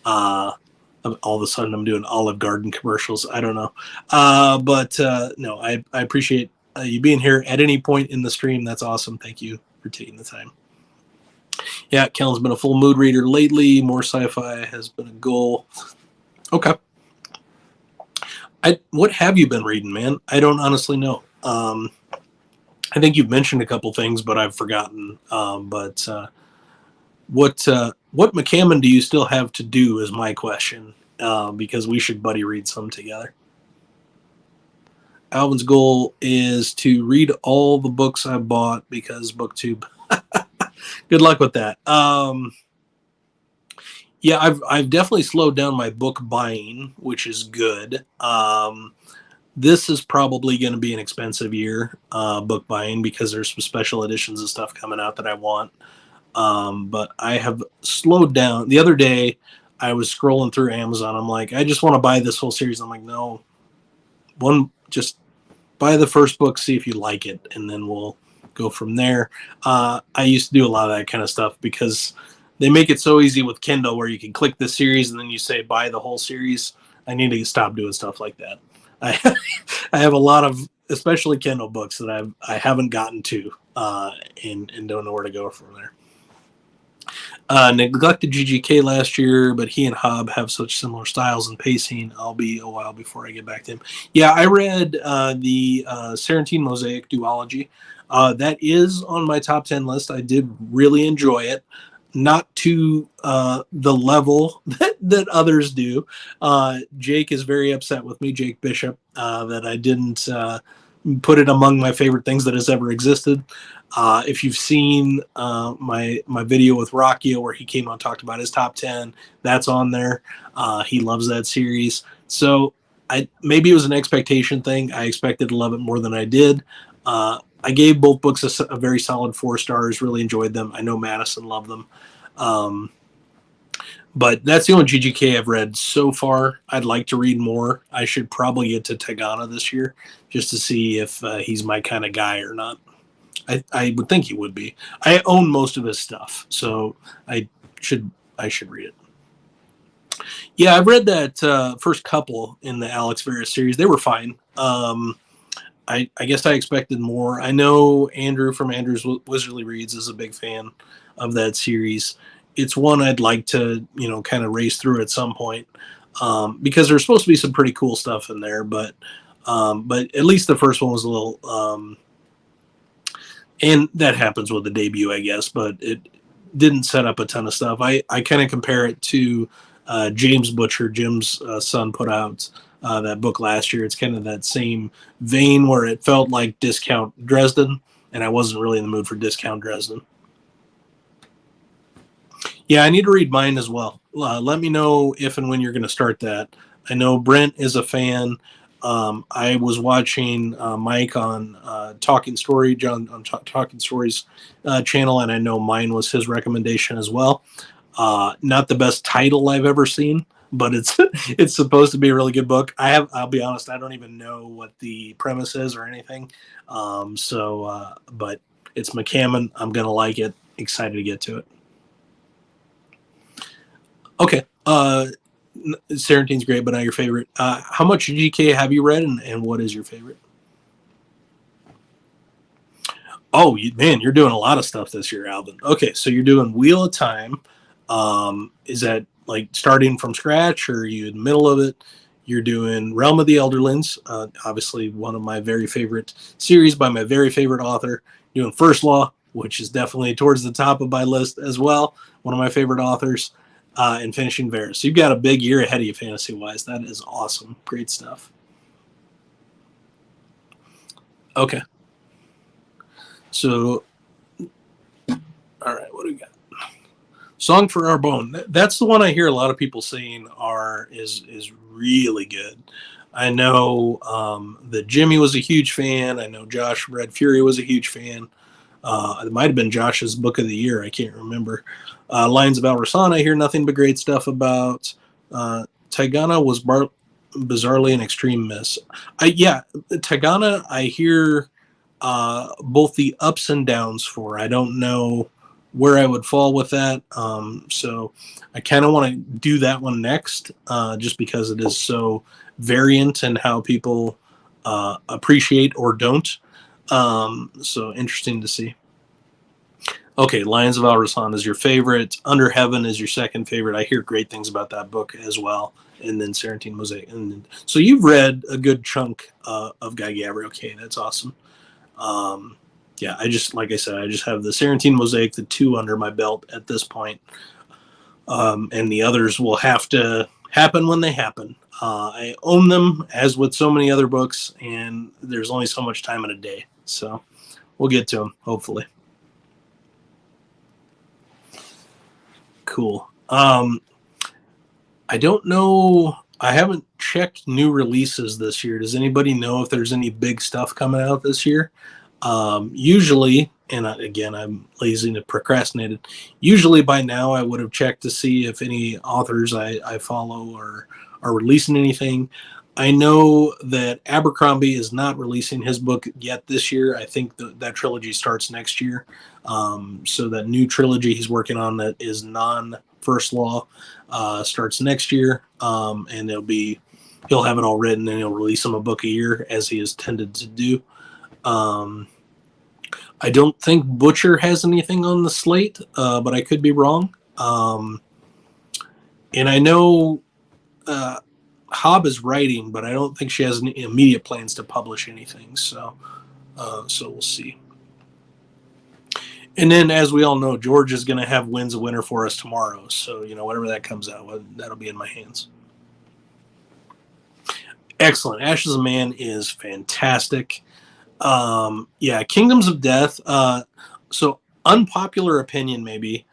All of a sudden I'm doing Olive Garden commercials. I don't know. But no, I appreciate you being here at any point in the stream. That's awesome. Thank you for taking the time. Yeah, Kellen's been a full mood reader lately. More sci-fi has been a goal. Okay. What have you been reading, man? I don't honestly know. I think you've mentioned a couple things, but I've forgotten. What McCammon do you still have to do is my question, because we should buddy read some together. Alvin's goal is to read all the books I bought because BookTube. Good luck with that. Yeah, I've definitely slowed down my book buying, which is good. This is probably going to be an expensive year, book buying, because there's some special editions and stuff coming out that I want. But I have slowed down. The other day, I was scrolling through Amazon. I'm like, I just want to buy this whole series. I'm like, no, just buy the first book, see if you like it, and then we'll go from there. I used to do a lot of that kind of stuff because they make it so easy with Kindle where you can click the series and then you say buy the whole series. I need to stop doing stuff like that. I have a lot of, especially Kindle books, that I haven't gotten to, and don't know where to go from there. Neglected GGK last year, but he and Hobb have such similar styles and pacing. I'll be a while before I get back to him. Yeah, I read the Sarantine Mosaic duology. That is on my top 10 list. I did really enjoy it. Not to the level that others do. Jake is very upset with me, Jake Bishop, that I didn't put it among my favorite things that has ever existed. If you've seen my video with Rocchio where he came on and talked about his top 10, that's on there. He loves that series. So maybe it was an expectation thing. I expected to love it more than I did. I gave both books a very solid 4 stars, really enjoyed them. I know Madison loved them. But that's the only GGK I've read so far. I'd like to read more. I should probably get to Tagana this year just to see if he's my kind of guy or not. I would think he would be. I own most of his stuff, so I should read it. Yeah, I've read that first couple in the Alex Vera series. They were fine. I guess I expected more. I know Andrew from Andrew's Wizardly Reads is a big fan of that series. It's one I'd like to, kind of race through at some point, because there's supposed to be some pretty cool stuff in there. But at least the first one was a little, and that happens with the debut, I guess. But it didn't set up a ton of stuff. I kind of compare it to James Butcher, Jim's son, put out that book last year. It's kind of that same vein where it felt like Discount Dresden, and I wasn't really in the mood for Discount Dresden. Yeah, I need to read mine as well. Let me know if and when you're going to start that. I know Brent is a fan. I was watching Mike on Talking Story, John on Talking Stories channel, and I know mine was his recommendation as well. Not the best title I've ever seen, but it's supposed to be a really good book. I'll be honest, I don't even know what the premise is or anything. But it's McCammon. I'm gonna like it. Excited to get to it. Okay. Serentine's great, but not your favorite. How much GK have you read, and what is your favorite? Oh, man, you're doing a lot of stuff this year, Alvin. Okay, so you're doing Wheel of Time. Is that like starting from scratch, or are you in the middle of it? You're doing Realm of the Elderlings, obviously one of my very favorite series by my very favorite author. You're doing First Law, which is definitely towards the top of my list as well. One of my favorite authors, and finishing Varys. So you've got a big year ahead of you fantasy-wise. That is awesome. Great stuff. Okay. So, all right, what do we got? Song for Our Bone. That's the one I hear a lot of people saying is really good. I know that Jimmy was a huge fan. I know Josh Red Fury was a huge fan. It might have been Josh's book of the year. I can't remember. Lines of Al-Rasan, I hear nothing but great stuff about. Taigana was bizarrely an extreme miss. Taigana, I hear both the ups and downs for. I don't know where I would fall with that. So I kind of want to do that one next, just because it is so variant in how people appreciate or don't. So interesting to see. Okay, Lions of Al-Rasan is your favorite. Under Heaven is your second favorite. I hear great things about that book as well. And then Serentine Mosaic. So you've read a good chunk of Guy Gavry. Okay, that's awesome. Yeah, like I said, I just have the Serentine Mosaic, the 2 under my belt at this point. And the others will have to happen when they happen. I own them, as with so many other books, and there's only so much time in a day. So we'll get to them, hopefully. Cool. I don't know. I haven't checked new releases this year. Does anybody know if there's any big stuff coming out this year? Usually, and again, I'm lazy to procrastinate it. Usually by now I would have checked to see if any authors I follow are releasing anything. I know that Abercrombie is not releasing his book yet this year. I think that trilogy starts next year. So that new trilogy he's working on that is non-First Law starts next year. And he'll have it all written and he'll release him a book a year as he has tended to do. I don't think Butcher has anything on the slate, but I could be wrong. And I know Hobb is writing, but I don't think she has any immediate plans to publish anything. So we'll see. And then, as we all know, George is going to have Winds of Winter for us tomorrow. So, whatever that comes out, that'll be in my hands. Excellent. Ashes of Man is fantastic. Kingdoms of Death. So unpopular opinion, maybe.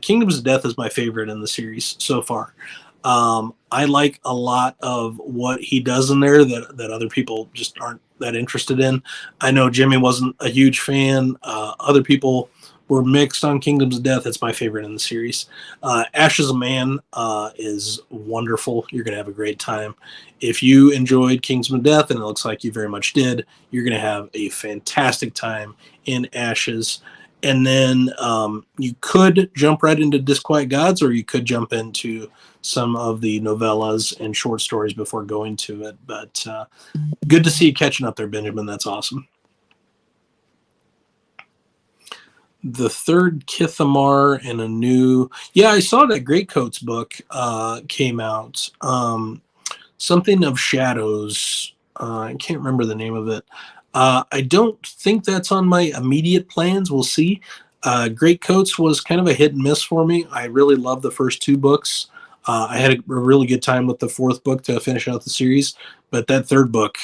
Kingdoms of Death is my favorite in the series so far. I like a lot of what he does in there that other people just aren't that interested in. I know Jimmy wasn't a huge fan. Other people were mixed on Kingdoms of Death. It's my favorite in the series. Ashes of Man is wonderful. You're going to have a great time. If you enjoyed Kingdoms of Death, and it looks like you very much did, you're going to have a fantastic time in Ashes. And then you could jump right into Disquiet Gods, or you could jump into some of the novellas and short stories before going to it. But good to see you catching up there, Benjamin. That's awesome. The third Kithamar and a new... Yeah, I saw that Greatcoats book came out. Something of Shadows. I can't remember the name of it. I don't think that's on my immediate plans. We'll see. Greatcoats was kind of a hit and miss for me. I really loved the first 2 books. I had a really good time with the 4th book to finish out the series. But that 3rd book,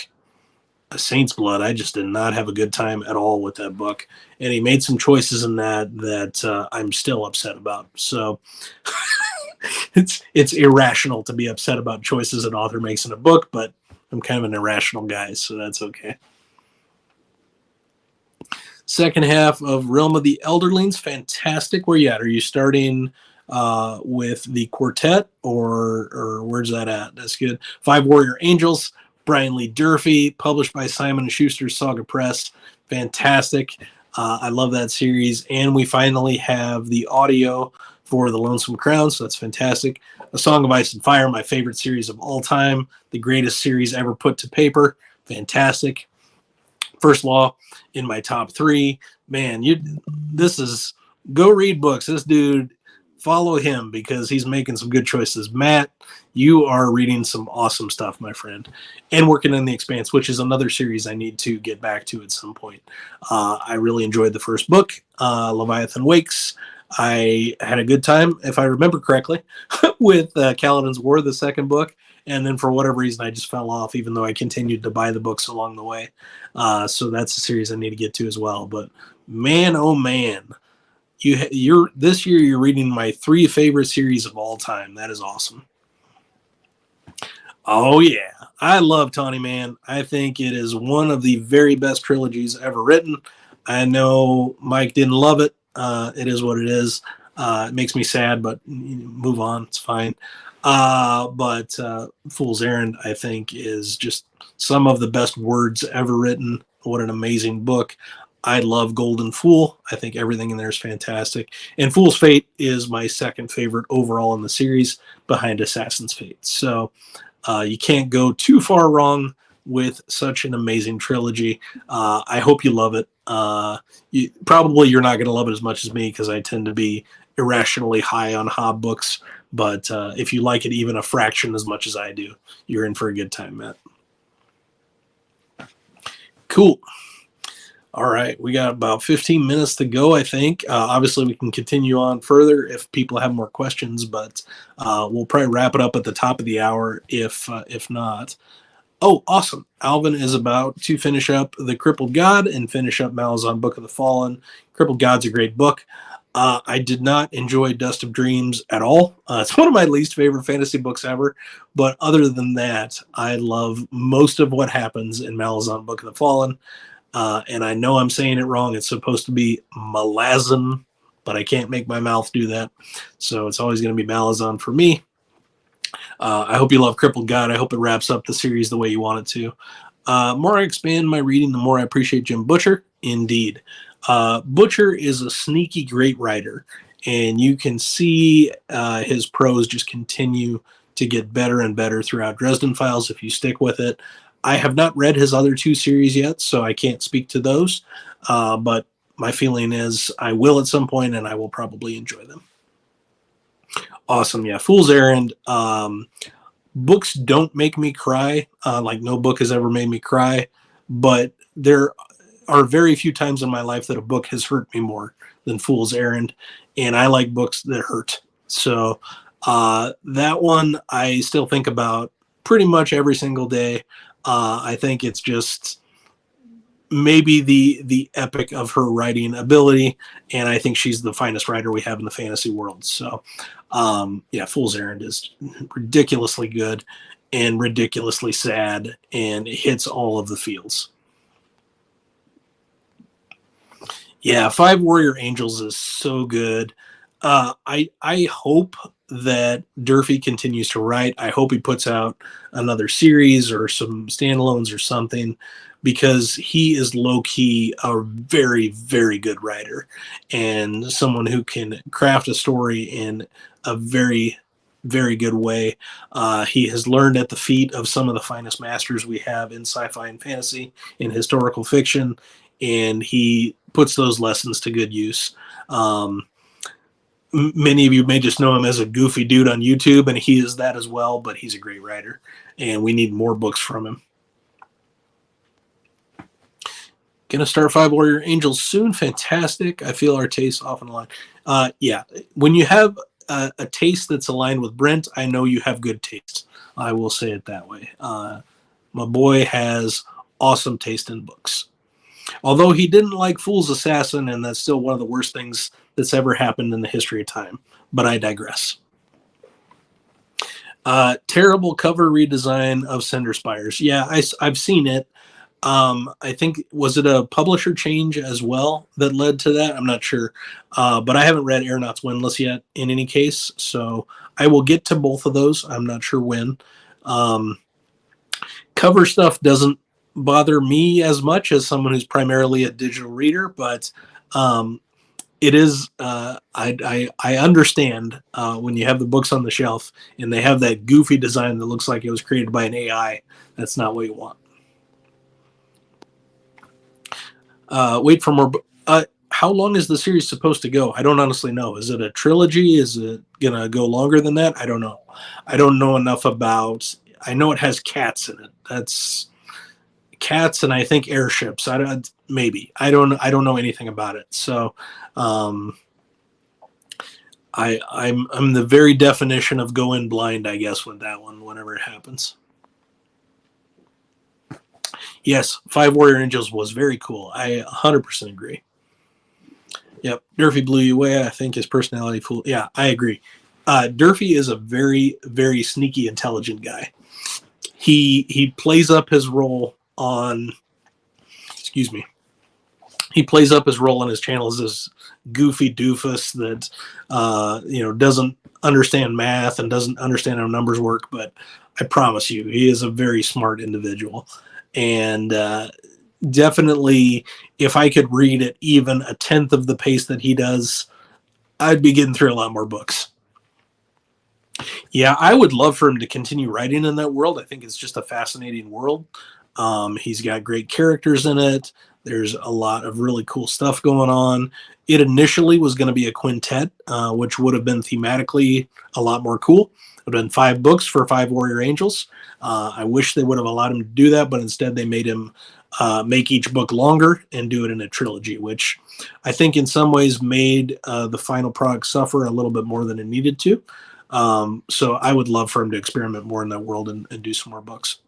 A Saint's Blood, I just did not have a good time at all with that book. And he made some choices in that I'm still upset about. So it's irrational to be upset about choices an author makes in a book, but I'm kind of an irrational guy, so that's okay. Second half of Realm of the Elderlings, fantastic. Where you at? Are you starting with the quartet, or where's that at? That's good. 5 Warrior Angels, Brian Lee Durfee, published by Simon & Schuster's Saga Press. Fantastic. I love that series. And we finally have the audio for the Lonesome Crown, so that's fantastic. A Song of Ice and Fire, my favorite series of all time, the greatest series ever put to paper, fantastic. First Law in my top 3. Man, this is go read books. This dude, follow him because he's making some good choices. Matt, you are reading some awesome stuff, my friend, and working on The Expanse, which is another series I need to get back to at some point. I really enjoyed the first book, Leviathan Wakes. I had a good time, if I remember correctly, with Kaladin's War, the second book. And then for whatever reason, I just fell off, even though I continued to buy the books along the way. So that's a series I need to get to as well. But man, oh man, you're this year you're reading my 3 favorite series of all time. That is awesome. Oh yeah, I love Tawny Man. I think it is one of the very best trilogies ever written. I know Mike didn't love it. It is what it is. It makes me sad, but move on. It's fine. But Fool's Errand, I think, is just some of the best words ever written. What an amazing book. I love Golden Fool. I think everything in there is fantastic. And Fool's Fate is my second favorite overall in the series, behind Assassin's Fate. So you can't go too far wrong with such an amazing trilogy. I hope you love it. You're not going to love it as much as me because I tend to be irrationally high on Hobb books. But if you like it even a fraction as much as I do, you're in for a good time, Matt. Cool. All right, we got about 15 minutes to go, I think. Obviously, we can continue on further if people have more questions, but we'll probably wrap it up at the top of the hour if not. Oh, awesome. Alvin is about to finish up The Crippled God and finish up Malazan Book of the Fallen. Crippled God's a great book. I did not enjoy Dust of Dreams at all. It's one of my least favorite fantasy books ever. But other than that, I love most of what happens in Malazan Book of the Fallen. And I know I'm saying it wrong. It's supposed to be Malazan, but I can't make my mouth do that. So it's always going to be Malazan for me. I hope you love Crippled God. I hope it wraps up the series the way you want it to. More I expand my reading, the more I appreciate Jim Butcher. Indeed. Butcher is a sneaky great writer, and you can see his prose just continue to get better and better throughout Dresden Files if you stick with it. I have not read his other 2 series yet, so I can't speak to those. But my feeling is I will at some point, and I will probably enjoy them. Awesome. Yeah. Fool's Errand. Books don't make me cry. Like no book has ever made me cry. But there are very few times in my life that a book has hurt me more than Fool's Errand. And I like books that hurt. So that one I still think about pretty much every single day. I think it's just maybe the epic of her writing ability, and I think she's the finest writer we have in the fantasy world. So, yeah, Fool's Errand is ridiculously good and ridiculously sad, and it hits all of the feels. Yeah, Five Warrior Angels is so good. I hope that Durfee continues to write. I hope he puts out another series or some standalones or something, because he is low-key a very, very good writer and someone who can craft a story in a very, very good way. He has learned at the feet of some of the finest masters we have in sci-fi and fantasy, in historical fiction, and he puts those lessons to good use. Many of you may just know him as a goofy dude on YouTube, and he is that as well, but he's a great writer, and we need more books from him. Gonna start Five Warrior Angels soon. Fantastic. I feel our tastes often align. Yeah, when you have a taste that's aligned with Brent, I know you have good taste. I will say it that way. My boy has awesome taste in books. Although he didn't like Fool's Assassin, and that's still one of the worst things that's ever happened in the history of time. But I digress. Terrible cover redesign of Cinder Spires. Yeah, I've seen it. I think, was it a publisher change as well that led to that? I'm not sure. But I haven't read Aeronauts Windless yet in any case. So I will get to both of those. I'm not sure when. Cover stuff doesn't bother me as much as someone who's primarily a digital reader, but it is. I understand when you have the books on the shelf and they have that goofy design that looks like it was created by an AI. That's not what you want. Wait for more. How long is the series supposed to go? I don't honestly know. Is it a trilogy? Is it gonna go longer than that? I don't know. I don't know enough about. I know it has cats in it. That's cats, and I think airships. I don't. Maybe I don't. I don't know anything about it. So, um, I'm the very definition of go in blind, I guess, with that one. Whenever it happens. Yes, Five Warrior Angels was very cool. I 100% agree. Yep, Durfee blew you away. I think his personality fool. Yeah, I agree. Durfee is a very, very sneaky, intelligent guy. He plays up his role on. Excuse me. He plays up his role on his channel as this goofy doofus that doesn't understand math and doesn't understand how numbers work. But I promise you, he is a very smart individual, and definitely, if I could read at even a tenth of the pace that he does, I'd be getting through a lot more books. Yeah, I would love for him to continue writing in that world. I think it's just a fascinating world. He's got great characters in it. There's a lot of really cool stuff going on. It initially was going to be a quintet, which would have been thematically a lot more cool. It would have been 5 books for 5 Warrior Angels. I wish they would have allowed him to do that, but instead they made him make each book longer and do it in a trilogy, which I think in some ways made the final product suffer a little bit more than it needed to. So I would love for him to experiment more in that world and do some more books.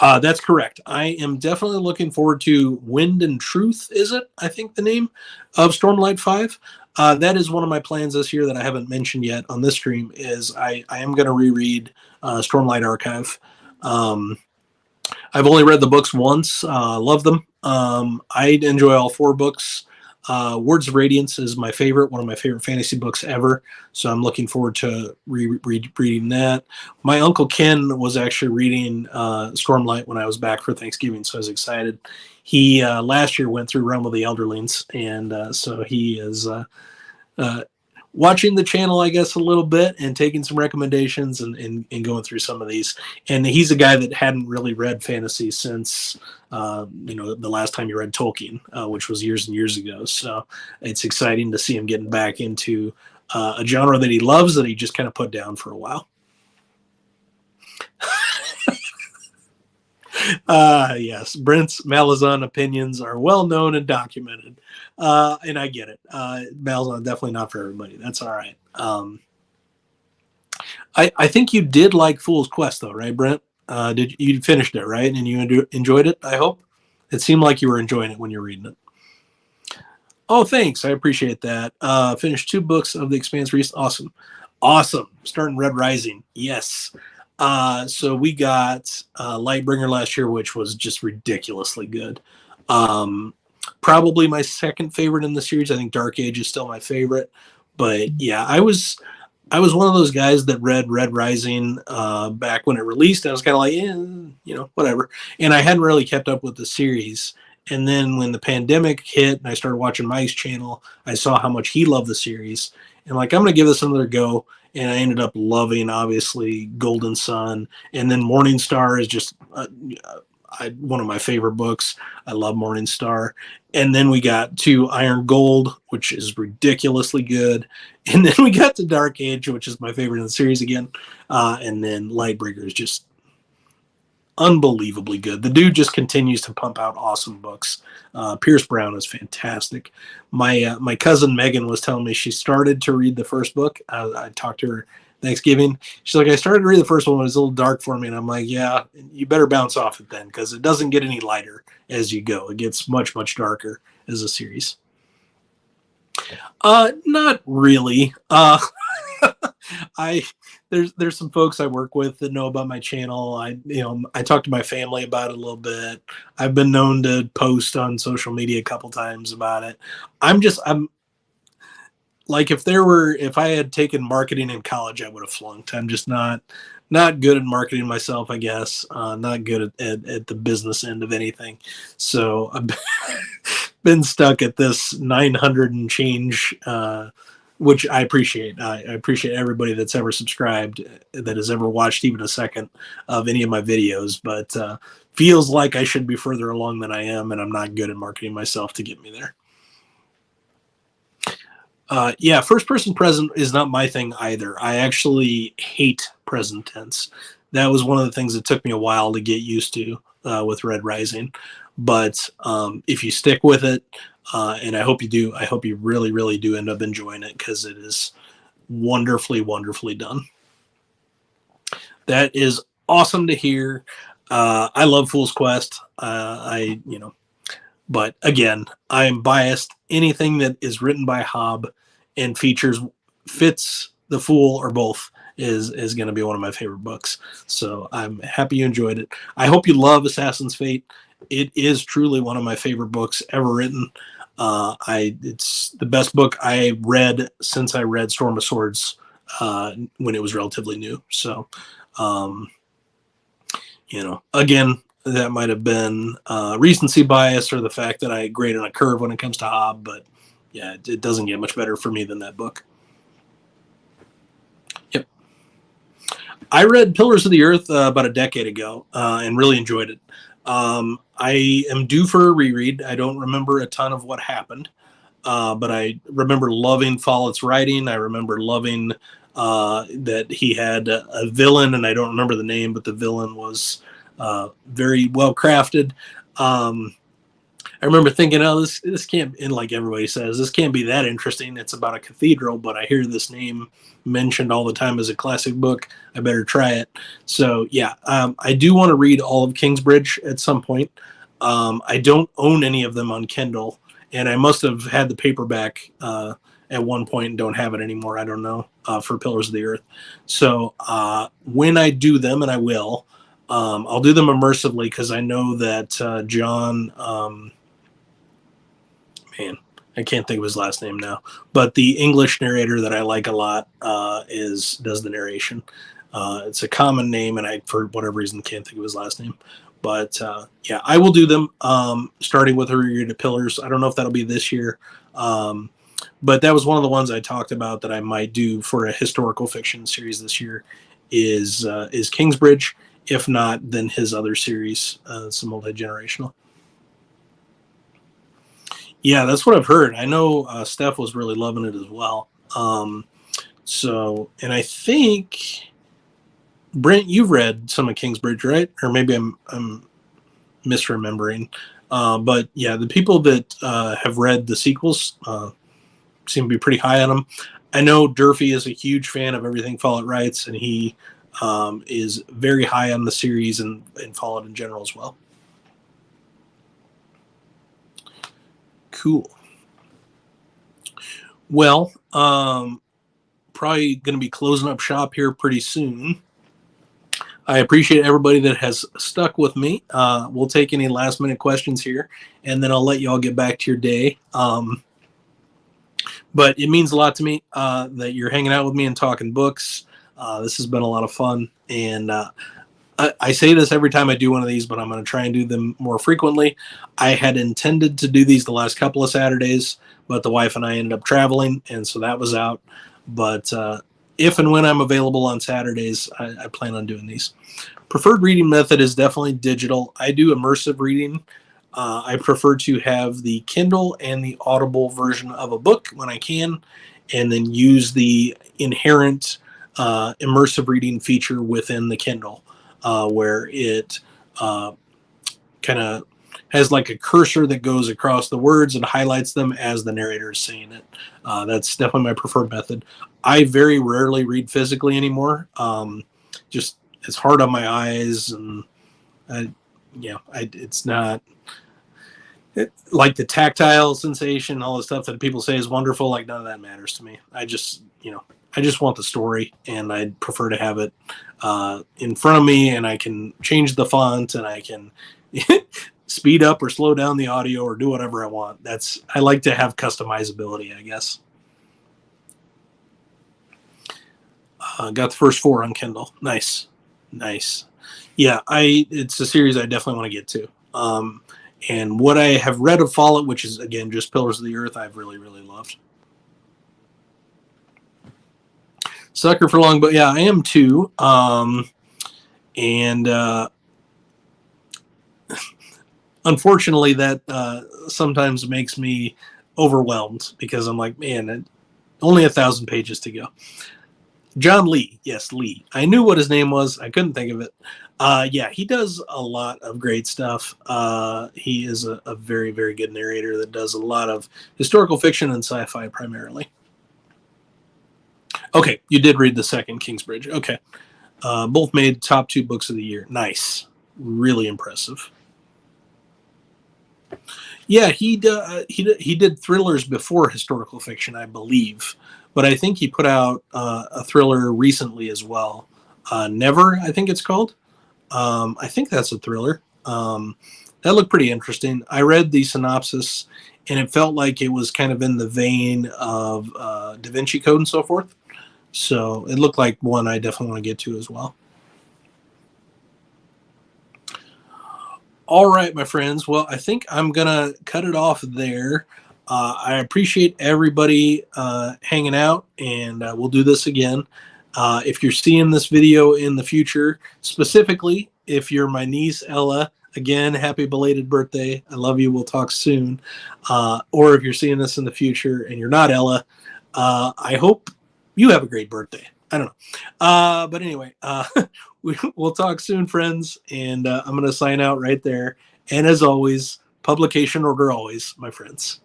That's correct. I am definitely looking forward to Wind and Truth, is it? I think the name of Stormlight 5. That is one of my plans this year that I haven't mentioned yet on this stream is I am going to reread Stormlight Archive. I've only read the books once. Love them. I enjoy all 4 books. Words of Radiance is my favorite, one of my favorite fantasy books ever. So I'm looking forward to reading that. My Uncle Ken was actually reading Stormlight when I was back for Thanksgiving, so I was excited. He last year went through Realm of the Elderlings, and so he is watching the channel, I guess, a little bit and taking some recommendations and going through some of these. And he's a guy that hadn't really read fantasy since, the last time he read Tolkien, which was years and years ago. So it's exciting to see him getting back into a genre that he loves that he just kind of put down for a while. Yes, Brent's Malazan opinions are well known and documented, and I get it. Malazan definitely not for everybody. That's all right. I think you did like Fool's Quest, though, right, Brent? Did you finished it, right? And you enjoyed it? I hope. It seemed like you were enjoying it when you're reading it. Oh, thanks. I appreciate that. Finished 2 books of the Expanse recently. Awesome. Starting Red Rising. Yes. So we got Lightbringer last year, which was just ridiculously good. Probably my second favorite in the series. I think Dark Age is still my favorite. But yeah, I was one of those guys that read Red Rising back when it released. I was kind of like, whatever. And I hadn't really kept up with the series. And then when the pandemic hit and I started watching Mike's channel, I saw how much he loved the series. And like, I'm going to give this another go. And I ended up loving, obviously, Golden Sun. And then Morning Star is just one of my favorite books. I love Morning Star. And then we got to Iron Gold, which is ridiculously good. And then we got to Dark Age, which is my favorite in the series again. And then Lightbringer is just unbelievably good. The dude just continues to pump out awesome books. Pierce Brown is fantastic. My cousin Megan was telling me she started to read the first book. I talked to her Thanksgiving. She's like, I started to read the first one. It was a little dark for me. And I'm like, yeah, you better bounce off it then, because it doesn't get any lighter as you go. It gets much, much darker as a series. Not really. There's some folks I work with that know about my channel. I talk to my family about it a little bit. I've been known to post on social media a couple times about it. I'm like, if I had taken marketing in college, I would have flunked. I'm just not good at marketing myself, I guess. Not good at the business end of anything. So been stuck at this 900 and change, which I appreciate. I appreciate everybody that's ever subscribed, that has ever watched even a second of any of my videos, but feels like I should be further along than I am, and I'm not good at marketing myself to get me there. Yeah, first person present is not my thing either. I actually hate present tense. That was one of the things that took me a while to get used to with Red Rising. But if you stick with it, and I hope you do, I hope you really, really do end up enjoying it, because it is wonderfully, wonderfully done. That is awesome to hear. I love Fool's Quest. But again, I am biased. Anything that is written by Hobb and fits the Fool or both is going to be one of my favorite books. So I'm happy you enjoyed it. I hope you love Assassin's Fate. It is truly one of my favorite books ever written. It's the best book I read since I read Storm of Swords when it was relatively new. So, again, that might have been recency bias, or the fact that I grade on a curve when it comes to Hobb, but yeah, it doesn't get much better for me than that book. Yep. I read Pillars of the Earth about a decade ago and really enjoyed it. I am due for a reread. I don't remember a ton of what happened, but I remember loving Follett's writing. I remember loving that he had a villain, and I don't remember the name, but the villain was very well crafted. I remember thinking, oh, this can't, and like everybody says, this can't be that interesting. It's about a cathedral, but I hear this name mentioned all the time as a classic book. I better try it. So yeah, I do want to read all of Kingsbridge at some point. I don't own any of them on Kindle, and I must have had the paperback at one point and don't have it anymore. I don't know, for Pillars of the Earth. So when I do them, and I will, I'll do them immersively, because I know that John, I can't think of his last name now, but the English narrator that I like a lot does the narration. It's a common name, and I, for whatever reason, can't think of his last name. But yeah, I will do them, starting with a reread of Pillars. I don't know if that'll be this year, but that was one of the ones I talked about that I might do for a historical fiction series this year. Is Kingsbridge? If not, then his other series, some multi-generational. Yeah, that's what I've heard. I know Steph was really loving it as well. And I think Brent, you've read some of Kingsbridge, right? Or maybe I'm misremembering. But yeah, the people that have read the sequels seem to be pretty high on them. I know Durfee is a huge fan of everything Follett writes, and he is very high on the series and Follett in general as well. Cool. Well, probably going to be closing up shop here pretty soon. I appreciate everybody that has stuck with me. We'll take any last minute questions here, and then I'll let you all get back to your day. But it means a lot to me that you're hanging out with me and talking books. This has been a lot of fun, and I say this every time I do one of these, but I'm going to try and do them more frequently. I had intended to do these the last couple of Saturdays, but the wife and I ended up traveling, and so that was out. But if and when I'm available on Saturdays, I plan on doing these. Preferred reading method is definitely digital. I do immersive reading. I prefer to have the Kindle and the Audible version of a book when I can, and then use the inherent immersive reading feature within the Kindle, where it kind of has like a cursor that goes across the words and highlights them as the narrator is saying it. That's definitely my preferred method. I very rarely read physically anymore. Just it's hard on my eyes, and it's not like the tactile sensation, all the stuff that people say is wonderful. Like none of that matters to me. I just want the story, and I'd prefer to have it in front of me, and I can change the font, and I can speed up or slow down the audio or do whatever I want. I like to have customizability, I guess. Got the first 4 on Kindle. Nice. Yeah, it's a series I definitely want to get to. And what I have read of Fallout, which is again just Pillars of the Earth, I've really really loved. Sucker for long, but yeah, I am too. And unfortunately, that sometimes makes me overwhelmed because I'm like, man, only 1,000 pages to go. John Lee, yes, Lee. I knew what his name was. I couldn't think of it. Yeah, he does a lot of great stuff. He is a very, very good narrator that does a lot of historical fiction and sci-fi primarily. Okay, you did read the second Kingsbridge. Okay, both made top 2 books of the year. Nice, really impressive. Yeah, he did thrillers before historical fiction, I believe, but I think he put out a thriller recently as well. Never, I think it's called. I think that's a thriller. That looked pretty interesting. I read the synopsis, and it felt like it was kind of in the vein of Da Vinci Code and so forth. So it looked like one I definitely want to get to as well. All right, my friends. Well, I think I'm going to cut it off there. I appreciate everybody hanging out, and we'll do this again. If you're seeing this video in the future, specifically, if you're my niece, Ella, again, happy belated birthday. I love you. We'll talk soon. Or if you're seeing this in the future and you're not Ella, I hope you have a great birthday. I don't know. But anyway, we'll talk soon, friends. And I'm going to sign out right there. And as always, publication order always, my friends.